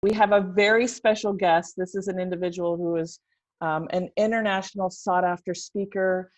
We have a very special guest. This is an individual who is an international sought-after speaker.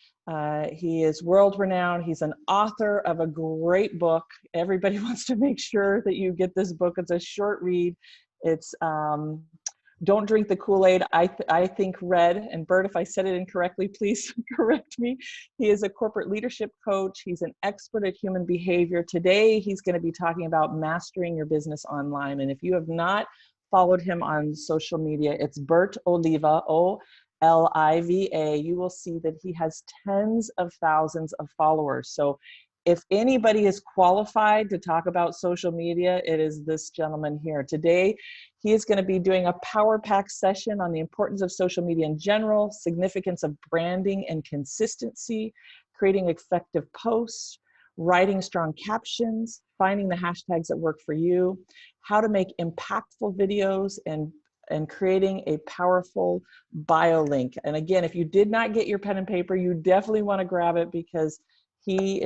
He is world-renowned. He's an author of a great book. Everybody wants to make sure that you get this book. It's a short read. It's Don't Drink the Kool-Aid, I Think Red. And Bert, if I said it incorrectly, please correct me. He is a corporate leadership coach. He's an expert at human behavior. Today, he's going to be talking about mastering your business online. And if you have not followed him on social media, it's Bert Oliva, O-L-I-V-A. You will see that he has tens of thousands of followers. So if anybody is qualified to talk about social media, it is this gentleman here. Today, he is going to be doing a power pack session on the importance of social media in general, significance of branding and consistency, creating effective posts, writing strong captions, finding the hashtags that work for you, how to make impactful videos, and creating a powerful bio link. And again, if you did not get your pen and paper, you definitely want to grab it, because he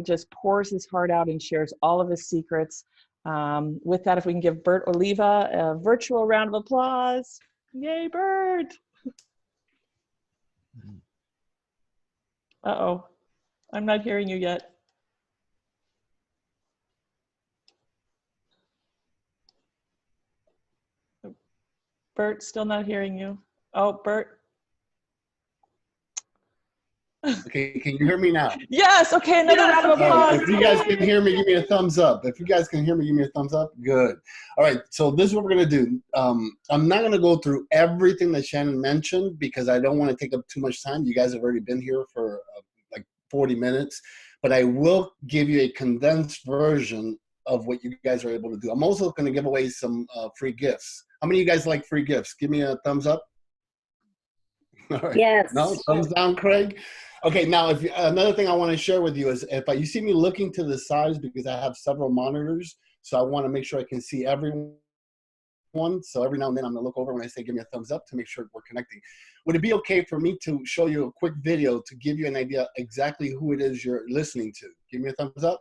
just pours his heart out and shares all of his secrets. With that, if we can give Bert Oliva a virtual round of applause. Yay, Bert. Uh-oh, I'm not hearing you yet. Bert, still not hearing you. Oh, Bert. Okay, can you hear me now? Yes, okay, another round of applause. If you guys can hear me, give me a thumbs up. If you guys can hear me, give me a thumbs up. Good. All right, so this is what we're gonna do. I'm not gonna go through everything that Shannon mentioned, because I don't wanna take up too much time. You guys have already been here for like 40 minutes, but I will give you a condensed version of what you guys are able to do. I'm also gonna give away some free gifts. How many of you guys like free gifts? Give me a thumbs up. All right. Yes. No? Thumbs down, Craig? Okay, now another thing I want to share with you is if you see me looking to the sides, because I have several monitors, so I want to make sure I can see everyone. So every now and then I'm going to look over when I say give me a thumbs up to make sure we're connecting. Would it be okay for me to show you a quick video to give you an idea exactly who it is you're listening to? Give me a thumbs up.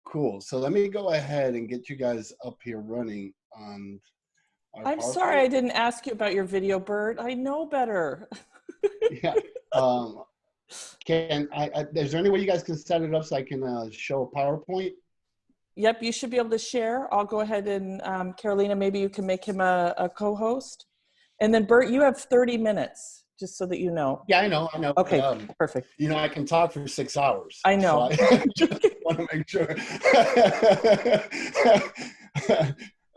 Cool. So let me go ahead and get you guys up here running on. I'm sorry I didn't ask you about your video, Bert. I know better. Yeah. Is there any way you guys can set it up so I can show a PowerPoint? Yep, you should be able to share. I'll go ahead and, Carolina, maybe you can make him a co-host. And then Bert, you have 30 minutes, just so that you know. Yeah, I know. Okay, perfect. You know, I can talk for 6 hours. I know. So I just want to make sure.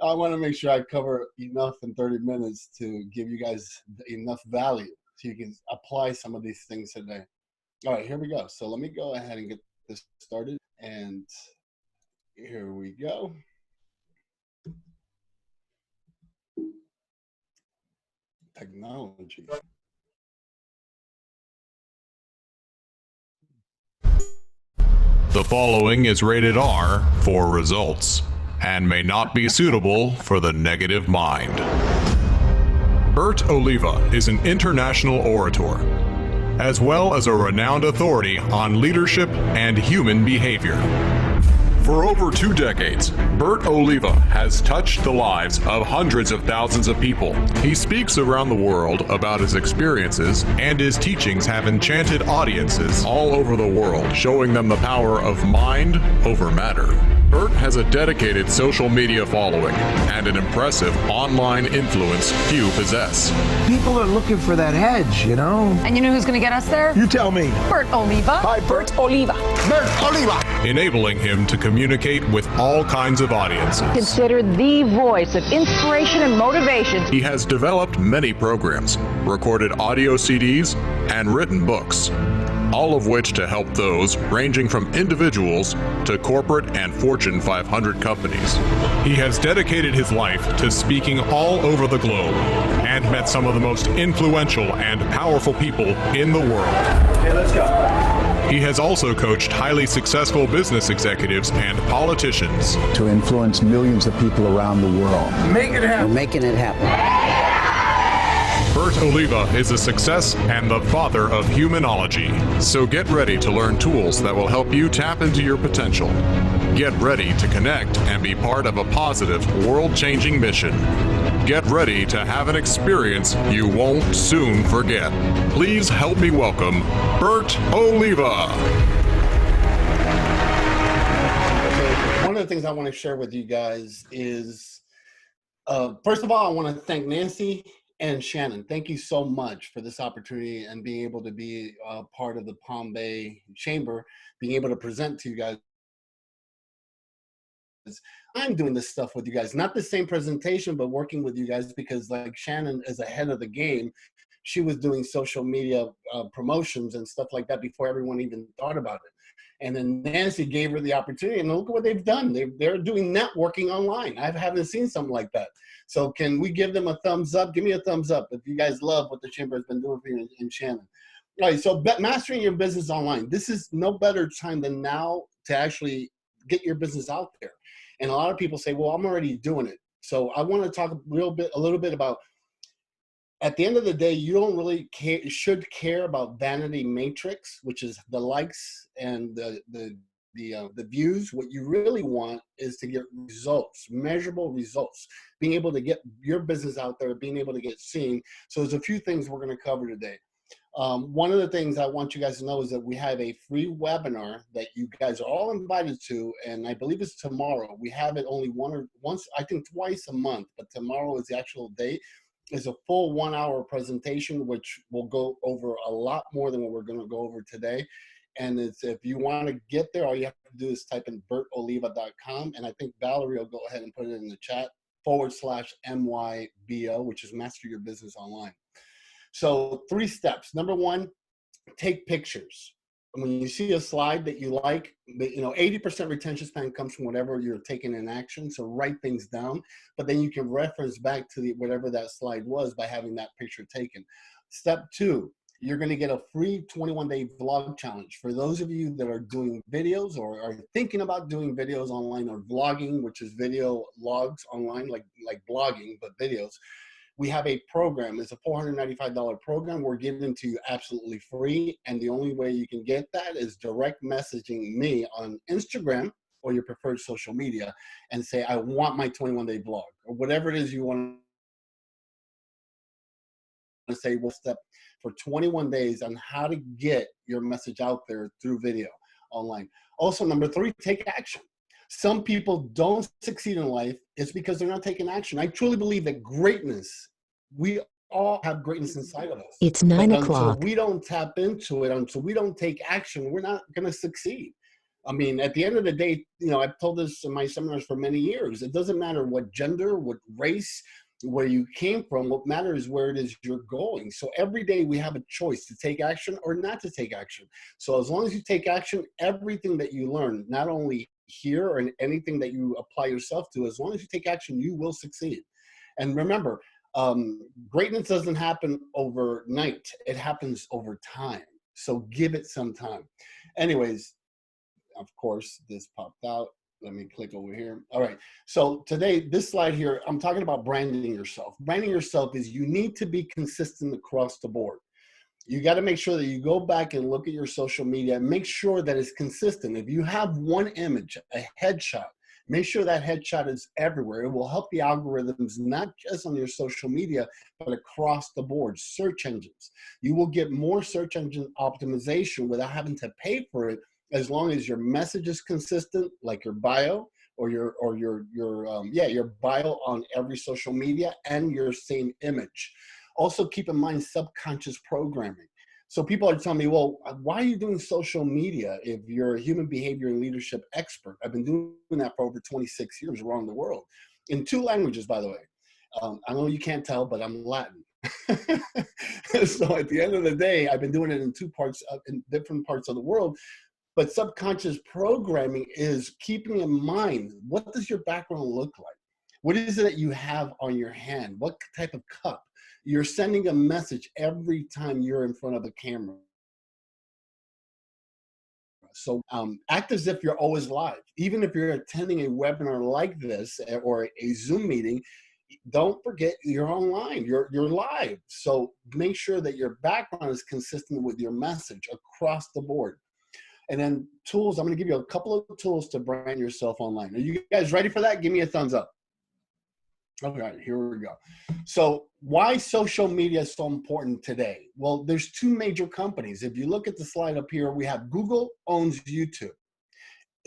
I want to make sure I cover enough in 30 minutes to give you guys enough value so you can apply some of these things today. All right, here we go. So let me go ahead and get this started. And here we go. Technology. The following is rated R for results and may not be suitable for the negative mind. Bert Oliva is an international orator, as well as a renowned authority on leadership and human behavior. For over 2 decades, Bert Oliva has touched the lives of hundreds of thousands of people. He speaks around the world about his experiences, and his teachings have enchanted audiences all over the world, showing them the power of mind over matter. Bert has a dedicated social media following and an impressive online influence few possess. People are looking for that edge, you know? And you know who's going to get us there? You tell me. Bert Oliva. Hi, Bert Oliva. Bert Oliva. Enabling him to communicate with all kinds of audiences. Considered the voice of inspiration and motivation. He has developed many programs, recorded audio CDs, and written books, all of which to help those ranging from individuals to corporate and Fortune 500 companies. He has dedicated his life to speaking all over the globe and met some of the most influential and powerful people in the world. Okay, let's go. He has also coached highly successful business executives and politicians to influence millions of people around the world. Make it happen. We're making it happen. Bert Oliva is a success and the father of humanology. So get ready to learn tools that will help you tap into your potential. Get ready to connect and be part of a positive, world-changing mission. Get ready to have an experience you won't soon forget. Please help me welcome Bert Oliva. One of the things I want to share with you guys is, first of all, I want to thank Nancy and Shannon. Thank you so much for this opportunity and being able to be part of the Palm Bay Chamber, being able to present to you guys. I'm doing this stuff with you guys, not the same presentation, but working with you guys because like Shannon is ahead of the game. She was doing social media promotions and stuff like that before everyone even thought about it. And then Nancy gave her the opportunity, and look at what they've done. They're doing networking online. I haven't seen something like that. So can we give them a thumbs up? Give me a thumbs up if you guys love what the Chamber has been doing for you in Shannon. All right, so mastering your business online. This is no better time than now to actually get your business out there. And a lot of people say, well, I'm already doing it. So I want to talk a little bit about, at the end of the day, you don't really should care about vanity matrix, which is the likes and the views. What you really want is to get results, measurable results, being able to get your business out there, being able to get seen. So there's a few things we're going to cover today. One of the things I want you guys to know is that we have a free webinar that you guys are all invited to, and I believe it's tomorrow. We have it only once, I think twice a month, but tomorrow is the actual date. It's a full 1 hour presentation, which will go over a lot more than what we're going to go over today. And if you want to get there, all you have to do is type in bertoliva.com. And I think Valerie will go ahead and put it in the chat /MYBO, which is Master Your Business Online. So 3 steps. Number 1, take pictures. When you see a slide that you like, 80% retention span comes from whatever you're taking in action. So write things down, but then you can reference back to whatever that slide was by having that picture taken. Step 2, you're going to get a free 21-day vlog challenge. For those of you that are doing videos or are thinking about doing videos online or vlogging, which is video logs online, like blogging, but videos. We have a program. It's a $495 program we're giving to you absolutely free. And the only way you can get that is direct messaging me on Instagram or your preferred social media and say, I want my 21-day vlog, or whatever it is you want to say. We'll step for 21 days on how to get your message out there through video online. Also, number 3, take action. Some people don't succeed in life. It's because they're not taking action. I truly believe that greatness, we all have greatness inside of us. It's 9 o'clock. Until we don't tap into it, until we don't take action, we're not going to succeed. I mean, at the end of the day, I've told this in my seminars for many years. It doesn't matter what gender, what race, where you came from. What matters is where it is you're going. So every day we have a choice to take action or not to take action. So as long as you take action, everything that you learn, not only here or in anything that you apply yourself to, as long as you take action, you will succeed. And remember, greatness doesn't happen overnight. It happens over time. So give it some time. Anyways, of course, this popped out. Let me click over here. All right. So today, this slide here, I'm talking about branding yourself. Branding yourself is you need to be consistent across the board. You got to make sure that you go back and look at your social media and make sure that it's consistent. If you have one image, a headshot, make sure that headshot is everywhere. It will help the algorithms, not just on your social media, but across the board. Search engines. You will get more search engine optimization without having to pay for it, as long as your message is consistent, like your bio or your bio on every social media and your same image. Also keep in mind subconscious programming. So people are telling me, well, why are you doing social media if you're a human behavior and leadership expert? I've been doing that for over 26 years around the world in 2 languages, by the way. I know you can't tell, but I'm Latin. So at the end of the day, I've been doing it in 2 parts, in different parts of the world. But subconscious programming is keeping in mind, what does your background look like? What is it that you have on your hand? What type of cup? You're sending a message every time you're in front of the camera. So act as if you're always live. Even if you're attending a webinar like this or a Zoom meeting, don't forget you're online, you're live. So make sure that your background is consistent with your message across the board. And then tools, I'm going to give you a couple of tools to brand yourself online. Are you guys ready for that? Give me a thumbs up. All right, here we go. So why social media is so important today? Well, there's two major companies. If you look at the slide up here, we have Google owns YouTube.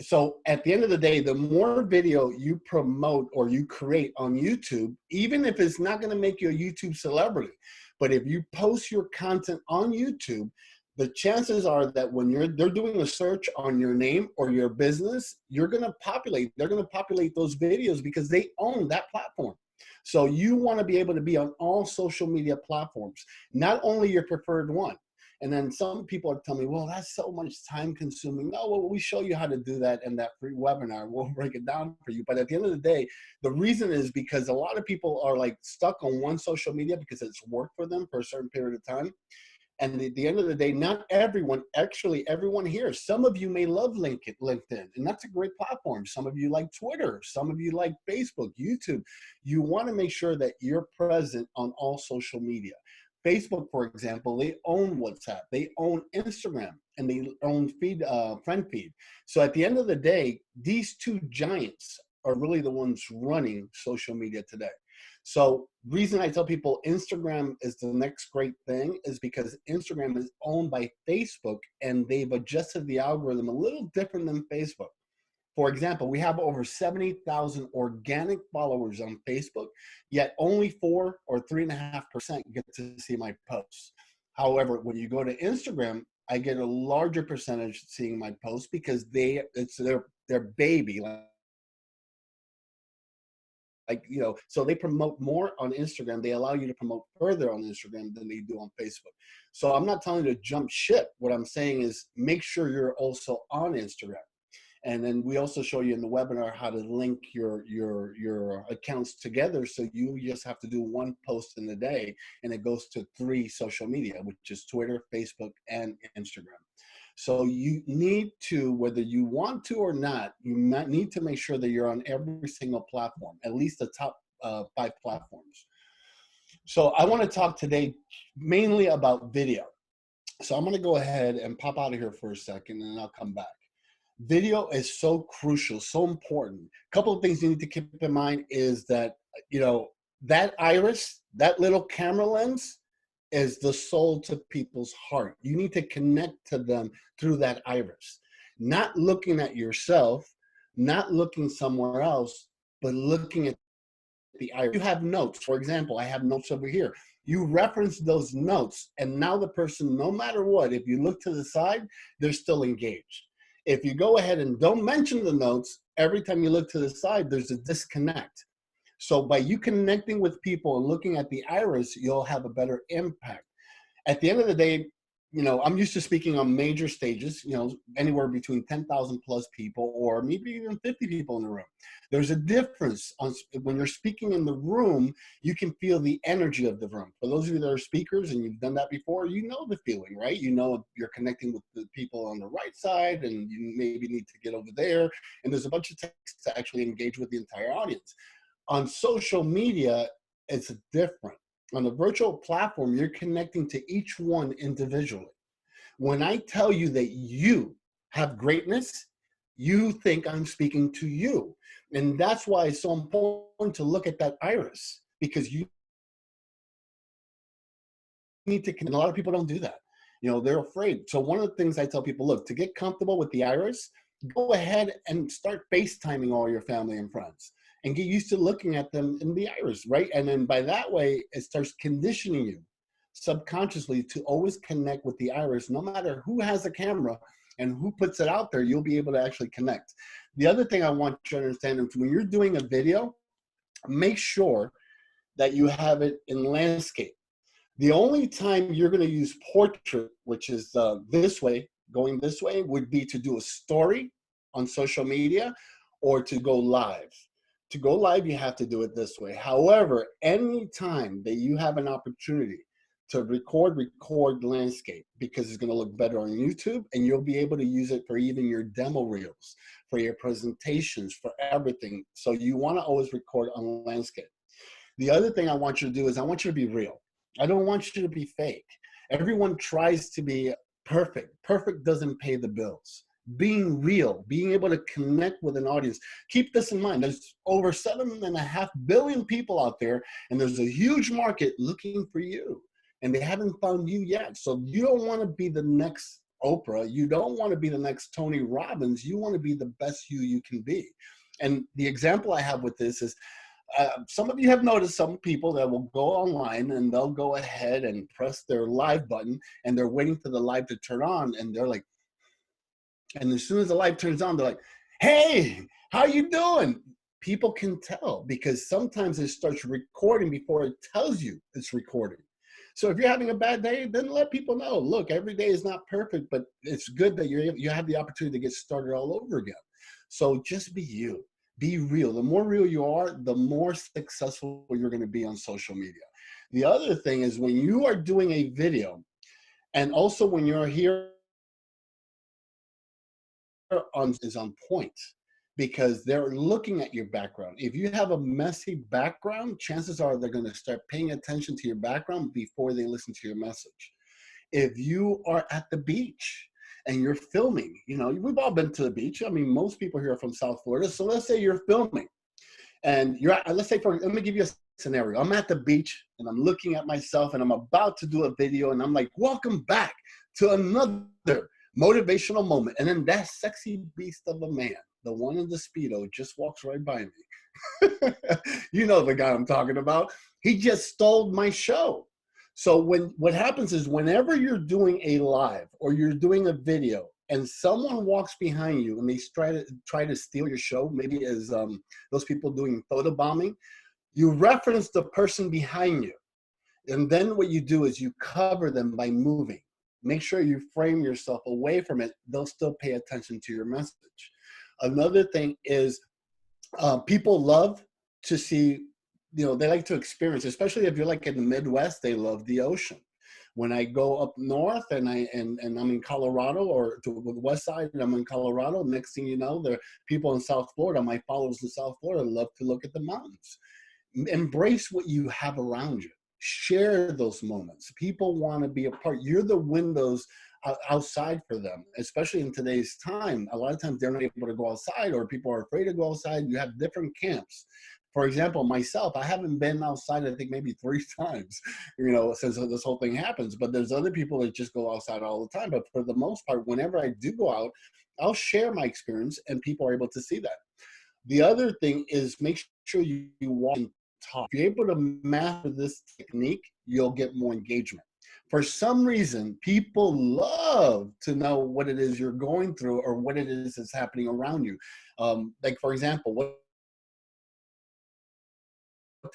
So at the end of the day, the more video you promote or you create on YouTube, even if it's not going to make you a YouTube celebrity, but if you post your content on YouTube, the chances are that when they're doing a search on your name or your business, they're going to populate those videos because they own that platform. So you want to be able to be on all social media platforms, not only your preferred one. And then some people are telling me, well, that's so much time consuming. No, well, we show you how to do that in that free webinar. We'll break it down for you. But at the end of the day, the reason is because a lot of people are like stuck on one social media because it's worked for them for a certain period of time. And at the end of the day, not everyone, actually everyone here, some of you may love LinkedIn, and that's a great platform. Some of you like Twitter, some of you like Facebook, YouTube. You want to make sure that you're present on all social media. Facebook, for example, they own WhatsApp, they own Instagram, and they own friend feed. So at the end of the day, these two giants are really the ones running social media today. So reason I tell people Instagram is the next great thing is because Instagram is owned by Facebook and they've adjusted the algorithm a little different than Facebook. For example, we have over 70,000 organic followers on Facebook, yet only 4 or 3.5% get to see my posts. However, when you go to Instagram, I get a larger percentage seeing my posts because it's their baby. So they promote more on Instagram. They allow you to promote further on Instagram than they do on Facebook. So I'm not telling you to jump ship. What I'm saying is make sure you're also on Instagram. And then we also show you in the webinar how to link your accounts together. So you just have to do one post in a day and it goes to 3 social media, which is Twitter, Facebook, and Instagram. So you need to, whether you want to or not, you need to make sure that you're on every single platform, at least the top 5 platforms. So I want to talk today mainly about video. So I'm going to go ahead and pop out of here for a second and then I'll come back. Video is so crucial, so important. A couple of things you need to keep in mind is that, that iris, that little camera lens is the soul to people's heart. You need to connect to them through that iris, not looking at yourself, not looking somewhere else, but looking at the iris. You have notes. For example, I have notes over here. You reference those notes, and now the person, no matter what, if you look to the side, they're still engaged. If you go ahead and don't mention the notes, every time you look to the side, there's a disconnect. So by you connecting with people and looking at the iris, you'll have a better impact. At the end of the day, I'm used to speaking on major stages, anywhere between 10,000 plus people or maybe even 50 people in the room. There's a difference when you're speaking in the room, you can feel the energy of the room. For those of you that are speakers and you've done that before, you know the feeling, right? You know you're connecting with the people on the right side and you maybe need to get over there. And there's a bunch of techniques to actually engage with the entire audience. On social media, it's different. On a virtual platform, you're connecting to each one individually. When I tell you that you have greatness, you think I'm speaking to you. And that's why it's so important to look at that iris, because you need to, and a lot of people don't do that. They're afraid. So one of the things I tell people, look, to get comfortable with the iris, go ahead and start FaceTiming all your family and friends and get used to looking at them in the iris, right? And then by that way, it starts conditioning you subconsciously to always connect with the iris. No matter who has a camera and who puts it out there, you'll be able to actually connect. The other thing I want you to understand is when you're doing a video, make sure that you have it in landscape. The only time you're going to use portrait, which is this way, going this way, would be to do a story on social media or to go live. To go live, you have to do it this way. However, any time that you have an opportunity to record landscape, because it's going to look better on YouTube and you'll be able to use it for even your demo reels, for your presentations, for everything. So you want to always record on landscape. The other thing I want you to do is I want you to be real. I don't want you to be fake. Everyone tries to be perfect. Perfect doesn't pay the bills. Being real, being able to connect with an audience. Keep this in mind. There's over 7.5 billion people out there, and there's a huge market looking for you, and they haven't found you yet. So you don't want to be the next Oprah. You don't want to be the next Tony Robbins. You want to be the best you can be. And the example I have with this is, some of you have noticed some people that will go online and they'll go ahead and press their live button, and they're waiting for the live to turn on, and they're like, and as soon as the light turns on, they're like, hey, how you doing? People can tell because sometimes it starts recording before it tells you it's recording. So if you're having a bad day, then let people know, look, every day is not perfect, but it's good that you have the opportunity to get started all over again. So just be you, be real. The more real you are, the more successful you're going to be on social media. The other thing is when you are doing a video, and also when you're here is on point, because they're looking at your background. If you have a messy background, chances are they're going to start paying attention to your background before they listen to your message. If you are at the beach and you're filming, you know, we've all been to the beach. I mean, most people here are from South Florida. So let's say you're filming and let's say, let me give you a scenario. I'm at the beach and I'm looking at myself and I'm about to do a video and I'm like, welcome back to another motivational moment. And then that sexy beast of a man, the one in the Speedo, just walks right by me. You know the guy I'm talking about. He just stole my show. So what happens is whenever you're doing a live or you're doing a video and someone walks behind you and they try to steal your show, maybe as those people doing photo bombing, you reference the person behind you. And then what you do is you cover them by moving. Make sure you frame yourself away from it. They'll still pay attention to your message. Another thing is people love to see, you know, they like to experience, especially if you're like in the Midwest, they love the ocean. When I go up north and I'm in Colorado, or to the west side and I'm in Colorado, next thing you know, there are people in South Florida, my followers in South Florida love to look at the mountains. Embrace what you have around you. Share those moments. People want to be a part. You're the windows outside for them, especially in today's time. A lot of times they're not able to go outside, or people are afraid to go outside. You have different camps. For example, myself, I haven't been outside, I think maybe 3 times, you know, since this whole thing happens. But there's other people that just go outside all the time. But for the most part, whenever I do go out, I'll share my experience and people are able to see that. The other thing is make sure you walk and talk. If you're able to master this technique, you'll get more engagement. For some reason, people love to know what it is you're going through or what it is that's happening around you. Like, for example, what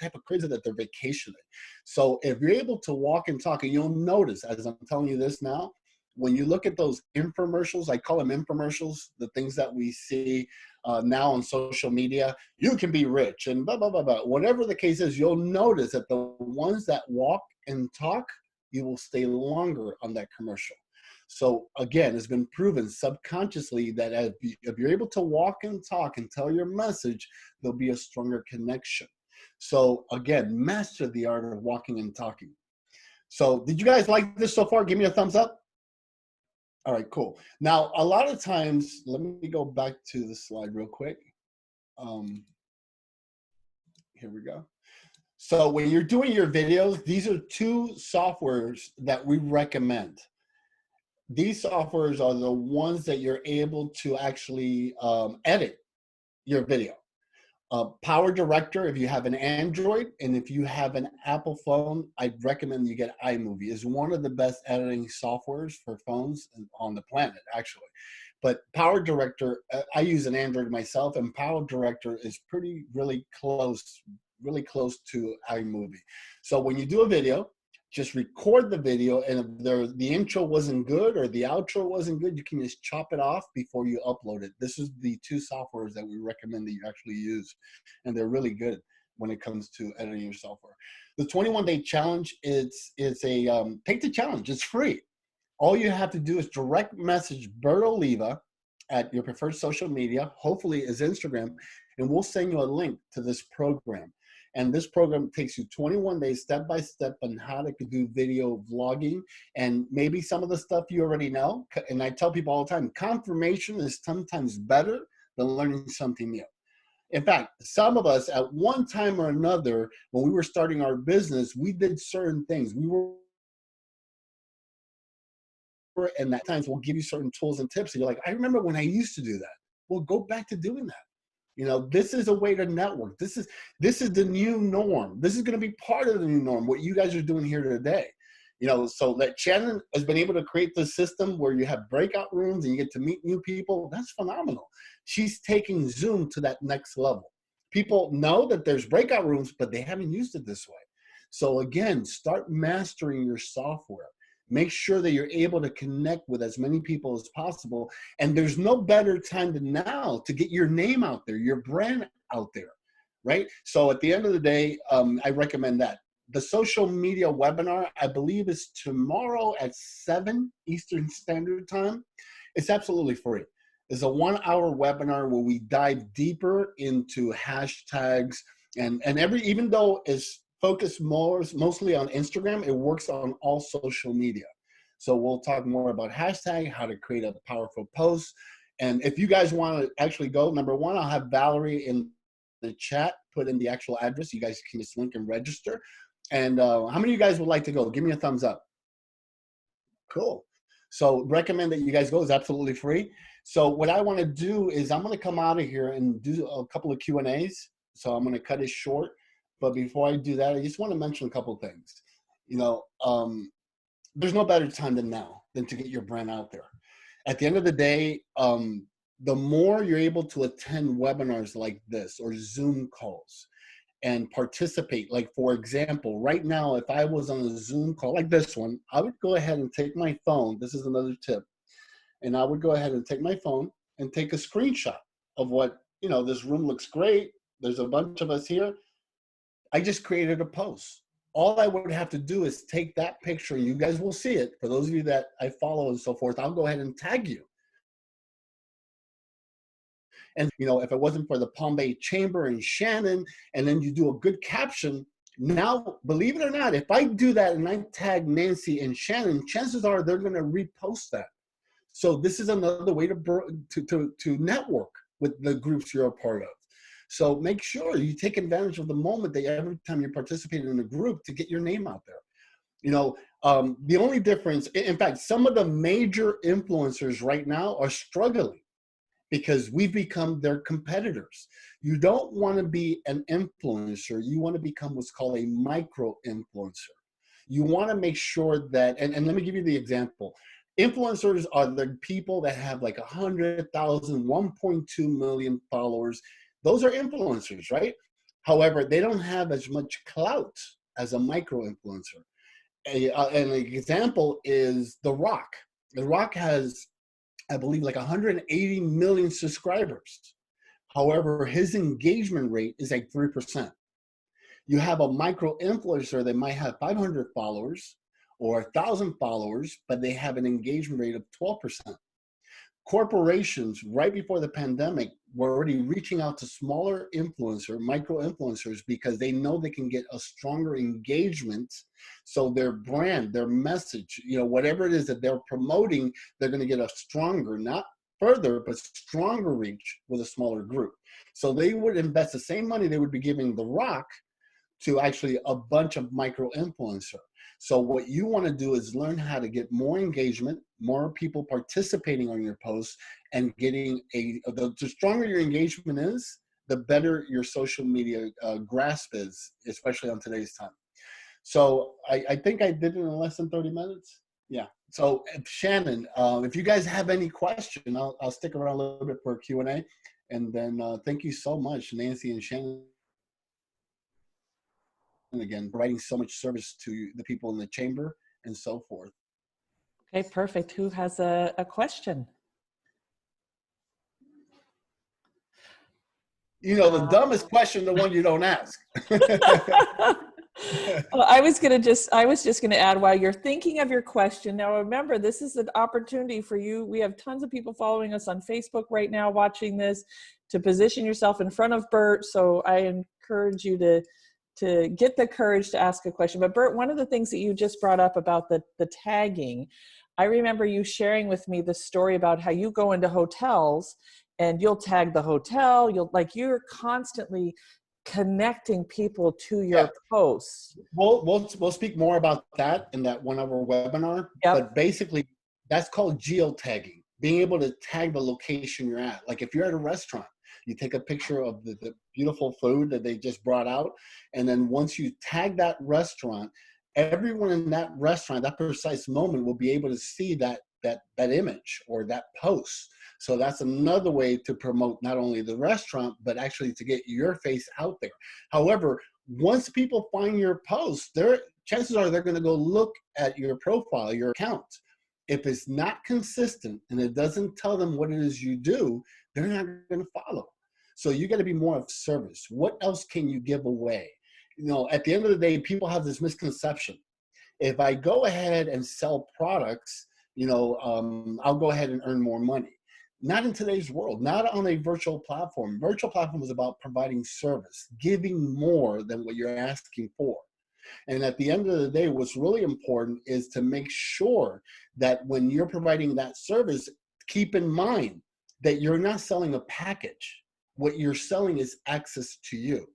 type of crazy that they're vacationing. So if you're able to walk and talk, and you'll notice, as I'm telling you this now, when you look at those infomercials, I call them infomercials, the things that we see now on social media, you can be rich and blah, blah, blah, blah. Whatever the case is, you'll notice that the ones that walk and talk, you will stay longer on that commercial. So again, it's been proven subconsciously that if you're able to walk and talk and tell your message, there'll be a stronger connection. So again, master the art of walking and talking. So did you guys like this so far? Give me a thumbs up. All right, cool. Now, a lot of times, let me go back to the slide real quick. Here we go. So when you're doing your videos, these are 2 softwares that we recommend. These softwares are the ones that you're able to actually edit your video. Power Director, if you have an Android, and if you have an Apple phone, I'd recommend you get iMovie. It's one of the best editing softwares for phones on the planet, actually. But Power Director, I use an Android myself, and Power Director is really close to iMovie. So when you do a video, just record the video, and if the intro wasn't good or the outro wasn't good, you can just chop it off before you upload it. This is the 2 softwares that we recommend that you actually use, and they're really good when it comes to editing your software. The 21-day challenge is a take the challenge. It's free. All you have to do is direct message Bert Oliva at your preferred social media, hopefully is Instagram, and we'll send you a link to this program. And this program takes you 21 days, step by step, on how to do video vlogging. And maybe some of the stuff you already know. And I tell people all the time, confirmation is sometimes better than learning something new. In fact, some of us at one time or another, when we were starting our business, we did certain things. And at times we'll give you certain tools and tips. And you're like, I remember when I used to do that. Well, go back to doing that. You know, this is a way to network. This is the new norm. This is going to be part of the new norm, what you guys are doing here today. You know, so that Shannon has been able to create this system where you have breakout rooms and you get to meet new people. That's phenomenal. She's taking Zoom to that next level. People know that there's breakout rooms, but they haven't used it this way. So again, start mastering your software. Make sure that you're able to connect with as many people as possible. And there's no better time than now to get your name out there, your brand out there, right? So at the end of the day, I recommend that. The social media webinar, I believe, is tomorrow at 7 Eastern Standard Time. It's absolutely free. It's a 1-hour webinar where we dive deeper into hashtags and even though it's focused mostly on Instagram, it works on all social media. So we'll talk more about hashtag, how to create a powerful post. And if you guys want to actually go, number one, I'll have Valerie in the chat, put in the actual address. You guys can just link and register. And how many of you guys would like to go? Give me a thumbs up. Cool. So recommend that you guys go. It's absolutely free. So what I want to do is I'm going to come out of here and do a couple of Q&As. So I'm going to cut it short. But before I do that, I just want to mention a couple of things. You know, there's no better time than now than to get your brand out there. At the end of the day, the more you're able to attend webinars like this or Zoom calls and participate, like for example, right now, if I was on a Zoom call like this one, I would go ahead and take my phone. This is another tip. And I would go ahead and take my phone and take a screenshot of what, you know, this room looks great. There's a bunch of us here. I just created a post. All I would have to do is take that picture. You guys will see it. For those of you that I follow and so forth, I'll go ahead and tag you. And, you know, if it wasn't for the Palm Bay Chamber and Shannon, and then you do a good caption, now, believe it or not, if I do that and I tag Nancy and Shannon, chances are they're going to repost that. So this is another way to network with the groups you're a part of. So make sure you take advantage of the moment that every time you're participating in a group to get your name out there. You know, the only difference, in fact, some of the major influencers right now are struggling because we've become their competitors. You don't want to be an influencer. You want to become what's called a micro influencer. You want to make sure that, and let me give you the example. Influencers are the people that have like 100,000, 1.2 million followers. Those are influencers, right? However, they don't have as much clout as a micro influencer. An example is The Rock. The Rock has, I believe, like 180 million subscribers. However, his engagement rate is like 3%. You have a micro influencer that might have 500 followers or 1,000 followers, but they have an engagement rate of 12%. Corporations, right before the pandemic, were already reaching out to smaller micro influencers, because they know they can get a stronger engagement. So their brand, their message, you know, whatever it is that they're promoting, they're going to get a stronger, not further, but stronger reach with a smaller group. So they would invest the same money they would be giving The Rock to actually a bunch of micro influencer. So what you want to do is learn how to get more engagement, more people participating on your posts, and getting the stronger your engagement is, the better your social media grasp is, especially on today's time. So I think I did it in less than 30 minutes. Yeah. So Shannon, if you guys have any question, I'll stick around a little bit for a Q&A. And then thank you so much, Nancy and Shannon. And again, providing so much service to the people in the chamber and so forth. Okay, perfect. Who has a question? You know, the dumbest question, the one you don't ask. Well, I was just gonna add, while you're thinking of your question, now remember, this is an opportunity for you. We have tons of people following us on Facebook right now, watching this, to position yourself in front of Bert. So I encourage you to to get the courage to ask a question. But Bert, one of the things that you just brought up about the tagging, I remember you sharing with me the story about how you go into hotels and you'll tag the hotel. You're constantly connecting people to your posts. We'll speak more about that in that 1 hour webinar. Yep. But basically, that's called geotagging, being able to tag the location you're at. Like if you're at a restaurant, you take a picture of the beautiful food that they just brought out, and then once you tag that restaurant, everyone in that restaurant, that precise moment, will be able to see that image or that post. So that's another way to promote not only the restaurant, but actually to get your face out there. However, once people find your post, chances are they're going to go look at your profile, your account. If it's not consistent and it doesn't tell them what it is you do, they're not going to follow. So you got to be more of service. What else can you give away? At the end of the day, people have this misconception. If I go ahead and sell products, I'll go ahead and earn more money. Not in today's world, not on a virtual platform. Virtual platform is about providing service, giving more than what you're asking for. And at the end of the day, what's really important is to make sure that when you're providing that service, keep in mind that you're not selling a package. What you're selling is access to you.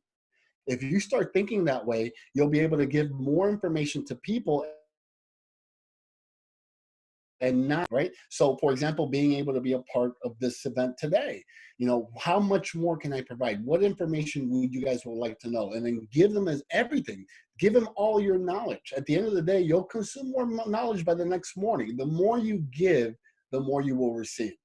If you start thinking that way, you'll be able to give more information to people and not, right? So for example, being able to be a part of this event today, how much more can I provide? What information would you guys would like to know? And then give them as everything. Give them all your knowledge. At the end of the day, you'll consume more knowledge by the next morning. The more you give, the more you will receive.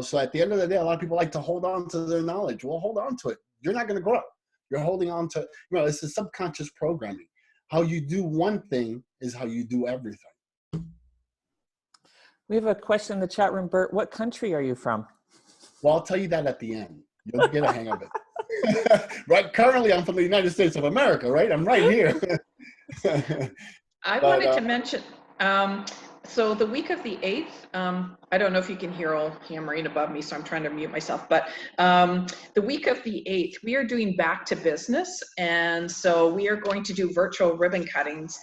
So at the end of the day, a lot of people like to hold on to their knowledge. Well, hold on to it. You're not going to grow. You're holding on to, it's a subconscious programming. How you do one thing is how you do everything. We have a question in the chat room, Bert. What country are you from? Well, I'll tell you that at the end. You'll get a hang of it. Right. Currently, I'm from the United States of America, right? I'm right here. I wanted to mention, so the week of the 8th, I don't know if you can hear all hammering above me, so I'm trying to mute myself, but the week of the 8th, we are doing back to business. And so we are going to do virtual ribbon cuttings.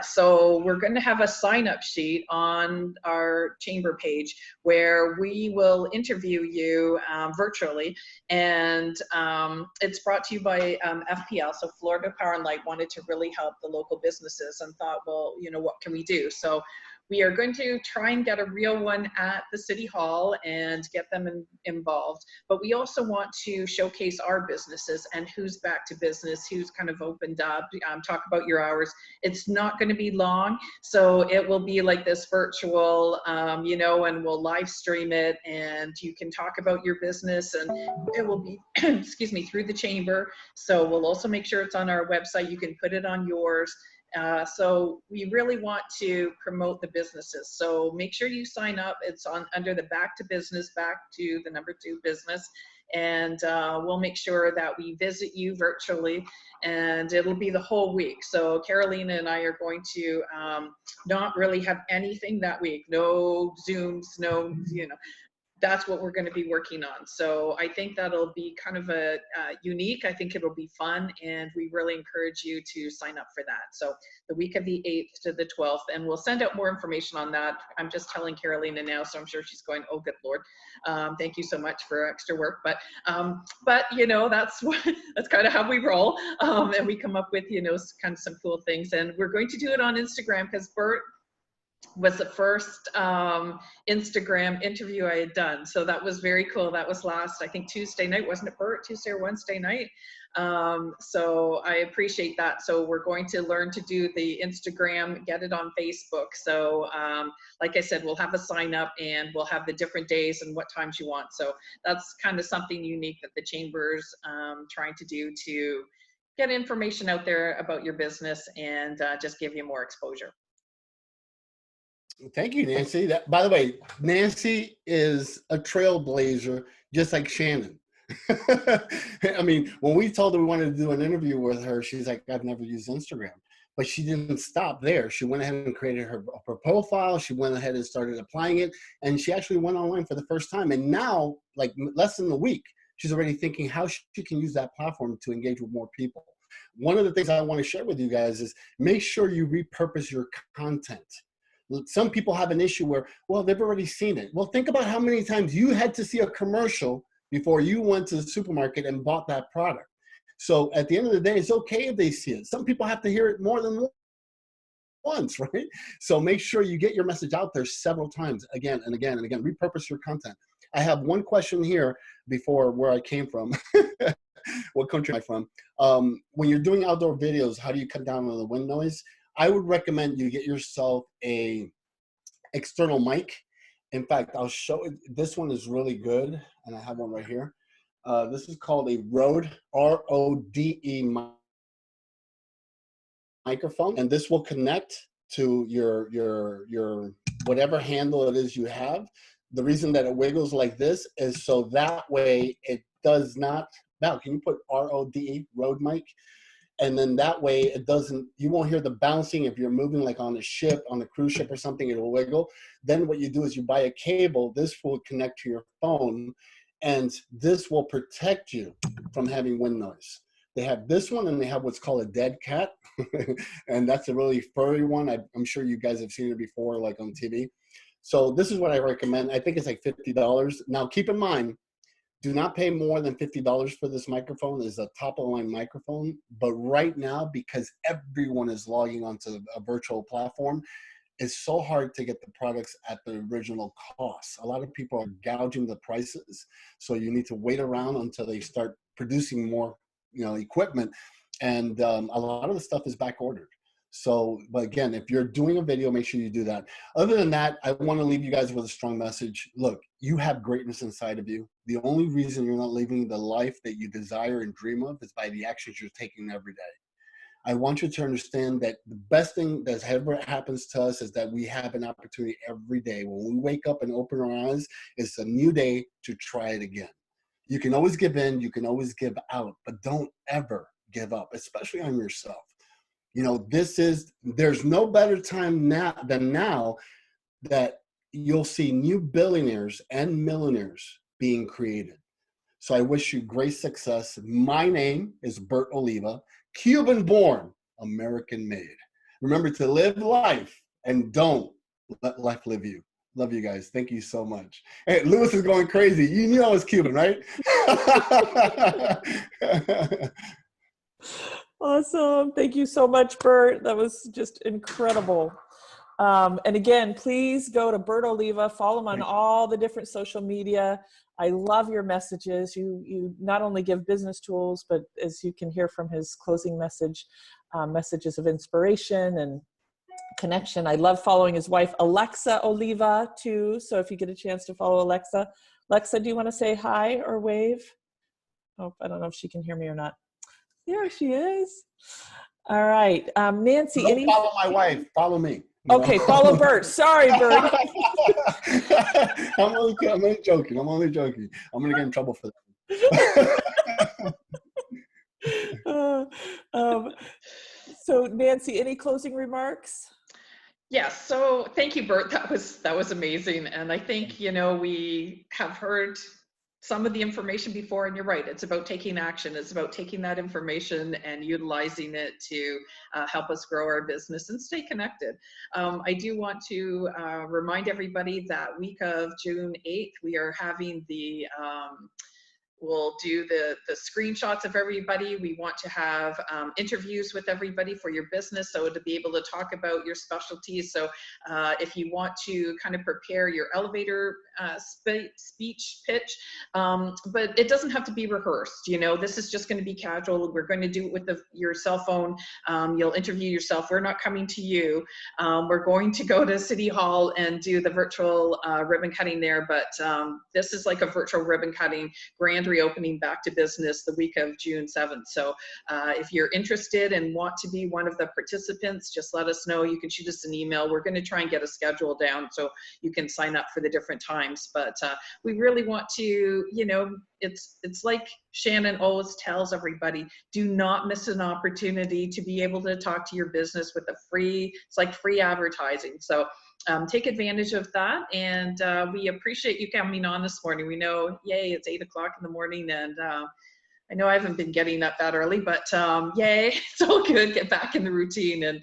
So we're going to have a sign-up sheet on our chamber page where we will interview you virtually. And it's brought to you by FPL. So Florida Power and Light wanted to really help the local businesses and thought, well, what can we do? So we are going to try and get a real one at the City Hall and get them involved. But we also want to showcase our businesses and who's back to business, who's kind of opened up, talk about your hours. It's not going to be long. So it will be like this virtual, and we'll live stream it and you can talk about your business and it will be, excuse me, through the chamber. So we'll also make sure it's on our website. You can put it on yours. So we really want to promote the businesses. So make sure you sign up. It's under the back to business, back to the number 2 business. And we'll make sure that we visit you virtually and it'll be the whole week. So Carolina and I are going to not really have anything that week. No Zooms, no, that's what we're going to be working on. So I think that'll be kind of a unique. I think it'll be fun, and we really encourage you to sign up for that. So the week of the 8th to the 12th, and we'll send out more information on that. I'm just telling Carolina now, so I'm sure she's going, oh, good Lord. Thank you so much for extra work. But that's kind of how we roll. And we come up with, kind of some cool things. And we're going to do it on Instagram because Bert was the first Instagram interview I had done. So that was very cool. That was last, I think, Tuesday night, wasn't it, Bert? Tuesday or Wednesday night. So I appreciate that. So we're going to learn to do the Instagram, get it on Facebook. So like I said, we'll have a sign up and we'll have the different days and what times you want. So that's kind of something unique that the Chamber's trying to do to get information out there about your business and just give you more exposure. Thank you, Nancy. By the way, Nancy is a trailblazer, just like Shannon. I mean, when we told her we wanted to do an interview with her, she's like, I've never used Instagram. But she didn't stop there. She went ahead and created her profile. She went ahead and started applying it. And she actually went online for the first time. And now, like less than a week, she's already thinking how she can use that platform to engage with more people. one of the things I want to share with you guys is make sure you repurpose your content. Some people have an issue where, well, they've already seen it. Well, think about how many times you had to see a commercial before you went to the supermarket and bought that product. So at the end of the day, it's okay if they see it. Some people have to hear it more than once, right? So make sure you get your message out there several times, again and again and again. Repurpose your content. I have one question here before where I came from. What country am I from? When you're doing outdoor videos, how do you cut down on the wind noise? I would recommend you get yourself a external mic. In fact, I'll show it. This one is really good, and I have one right here. This is called a Rode, R-O-D-E microphone, and this will connect to your whatever handle it is you have. The reason that it wiggles like this is so that way it does not. Now, can you put R-O-D-E, Rode mic? And then that way it doesn't, you won't hear the bouncing. If you're moving like on a ship, on a cruise ship or something, it'll wiggle. Then what you do is you buy a cable. This will connect to your phone, and this will protect you from having wind noise. They have this one, and they have what's called a dead cat. And that's a really furry one. I'm sure you guys have seen it before, like on TV. So this is what I recommend. I think it's like $50. Now, keep in mind, do not pay more than $50 for this microphone. It's a top-of-the-line microphone. But right now, because everyone is logging onto a virtual platform, it's so hard to get the products at the original cost. A lot of people are gouging the prices, so you need to wait around until they start producing more, equipment. And a lot of the stuff is back ordered. So, but again, if you're doing a video, make sure you do that. Other than that, I want to leave you guys with a strong message. Look, you have greatness inside of you. The only reason you're not living the life that you desire and dream of is by the actions you're taking every day. I want you to understand that the best thing that ever happens to us is that we have an opportunity every day. When we wake up and open our eyes, it's a new day to try it again. You can always give in, you can always give out, but don't ever give up, especially on yourself. There's no better time than now that you'll see new billionaires and millionaires being created. So I wish you great success. My name is Bert Oliva, Cuban born, American made. Remember to live life and don't let life live you. Love you guys. Thank you so much. Hey, Lewis is going crazy. You knew I was Cuban, right? Awesome. Thank you so much, Bert. That was just incredible. And again, please go to Bert Oliva, follow him on all the different social media. I love your messages. You not only give business tools, but as you can hear from his closing message, messages of inspiration and connection. I love following his wife, Alexa Oliva, too. So if you get a chance to follow Alexa. Alexa, do you want to say hi or wave? Oh, I don't know if she can hear me or not. There she is. All right. Nancy. Don't follow my wife. Follow me. Okay, follow Bert. Sorry, Bert. I'm only joking. I'm only joking. I'm going to get in trouble for that. So Nancy, any closing remarks? Yes. So thank you, Bert. That was amazing. And I think, we have heard some of the information before, and you're right. It's about taking action. It's about taking that information and utilizing it to help us grow our business and stay connected. I do want to remind everybody that week of June 8th, we are having we'll do the screenshots of everybody. We want to have interviews with everybody for your business, so to be able to talk about your specialties. So if you want to kind of prepare your elevator speech pitch, but it doesn't have to be rehearsed. This is just going to be casual. We're going to do it with your cell phone. You'll interview yourself. We're not coming to you. We're going to go to City Hall and do the virtual ribbon cutting there, but this is like a virtual ribbon cutting, grand reopening back to business the week of June 7th. So if you're interested and want to be one of the participants, just let us know. You can shoot us an email. We're going to try and get a schedule down so you can sign up for the different times. But we really want to, it's like Shannon always tells everybody, do not miss an opportunity to be able to talk to your business with it's like free advertising. So take advantage of that, and we appreciate you coming on this morning. We know, yay, it's 8 o'clock in the morning, and I know I haven't been getting up that early, but yay, it's all good. Get back in the routine, and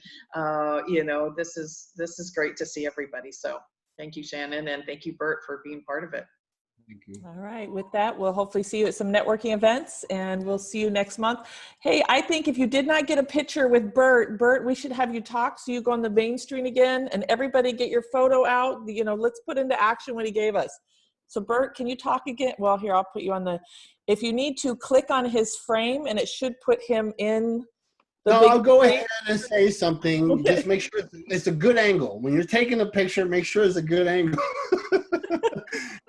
you know, this is great to see everybody. So thank you, Shannon, and thank you, Bert, for being part of it. Thank you. All right, with that, we'll hopefully see you at some networking events, and we'll see you next month. Hey, I think if you did not get a picture with Bert, we should have you talk so you go on the main screen again, and everybody get your photo out. You know, let's put into action what he gave us. So Bert, can you talk again? Well, here, I'll put you on the, if you need to, click on his frame, and it should put him in the No, big I'll go frame. ahead and say something. Okay. Just make sure it's a good angle. When you're taking a picture, make sure it's a good angle.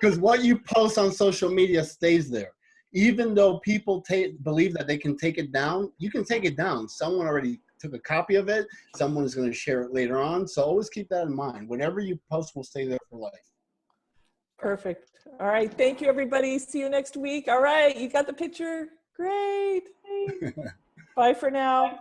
Because what you post on social media stays there. Even though people believe that they can take it down, you can take it down. Someone already took a copy of it. Someone is going to share it later on. So always keep that in mind. Whatever you post will stay there for life. Perfect. All right. Thank you, everybody. See you next week. All right. You got the picture? Great. Bye for now.